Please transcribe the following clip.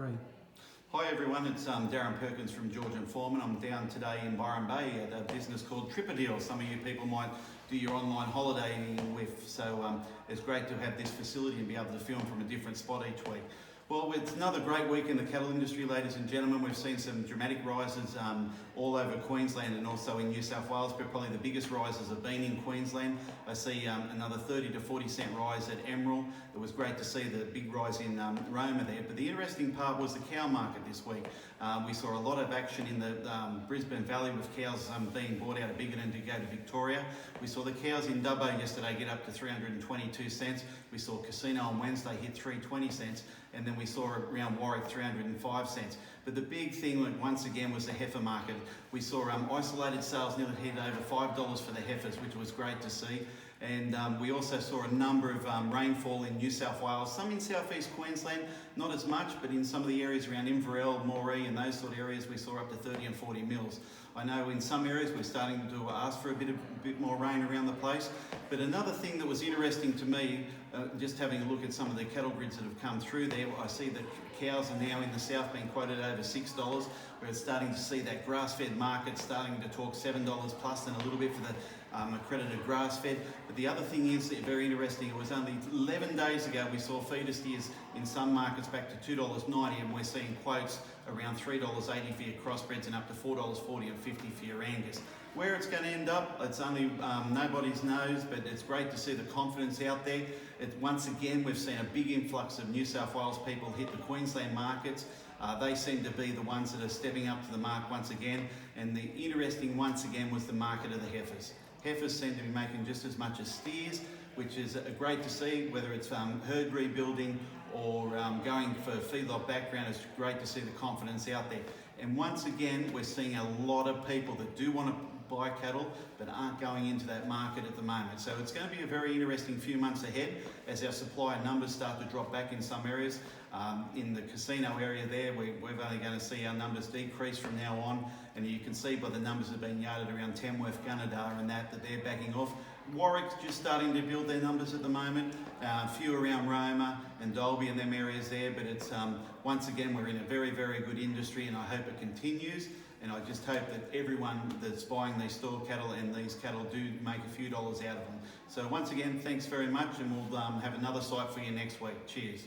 3. Hi everyone, it's Darren Perkins from George and Fuhrmann. I'm down today in Byron Bay at a business called Tripperdeal. Some of you people might do your online holidaying with, so it's great to have this facility and be able to film from a different spot each week. Well, it's another great week in the cattle industry, ladies and gentlemen. We've seen some dramatic rises all over Queensland and also in New South Wales, but probably the biggest rises have been in Queensland. I see another 30 to 40 cent rise at Emerald. It was great to see the big rise in Roma there, but the interesting part was the cow market this week. We saw a lot of action in the Brisbane Valley with cows being bought out of Biggin to go to Victoria. We saw the cows in Dubbo yesterday get up to 322 cents. We saw Casino on Wednesday hit 320 cents. And then we saw around Warwick 305 cents. But the big thing once again was the heifer market. We saw isolated sales nearly hit over $5 for the heifers, which was great to see. And we also saw a number of rainfall in New South Wales, some in southeast Queensland, not as much, but in some of the areas around Inverell, Moree and those sort of areas we saw up to 30 and 40 mils. I know in some areas we're starting to ask for a bit more rain around the place. But another thing that was interesting to me, just having a look at some of the cattle grids that have come through there, I see that cows are now in the south being quoted over $6. We're starting to see that grass-fed market starting to talk $7 plus and a little bit for the accredited grass-fed. But the other thing is very interesting, it was only 11 days ago we saw feeder steers in some markets back to $2.90 and we're seeing quotes around $3.80 for your crossbreds and up to $4.40 and $50 for your Angus. Where it's going to end up, it's only nobody's knows, but it's great to see the confidence out there. Once again, we've seen a big influx of New South Wales people hit the Queensland markets. They seem to be the ones that are stepping up to the mark once again. And the interesting once again was the market of the heifers. Heifers seem to be making just as much as steers, which is great to see, whether it's herd rebuilding or going for a feedlot background. It's great to see the confidence out there. And once again, we're seeing a lot of people that do want to buy cattle but aren't going into that market at the moment. So it's going to be a very interesting few months ahead as our supply numbers start to drop back in some areas. In the Casino area there, we're only going to see our numbers decrease from now on, and you can see by the numbers that have been yarded around Tamworth, Gunnedah and that they're backing off. Warwick's just starting to build their numbers at the moment, few around Roma and Dalby and them areas there, but it's once again we're in a very, very good industry and I hope it continues. And I just hope that everyone that's buying these store cattle and these cattle do make a few dollars out of them. So once again, thanks very much, and we'll have another site for you next week. Cheers.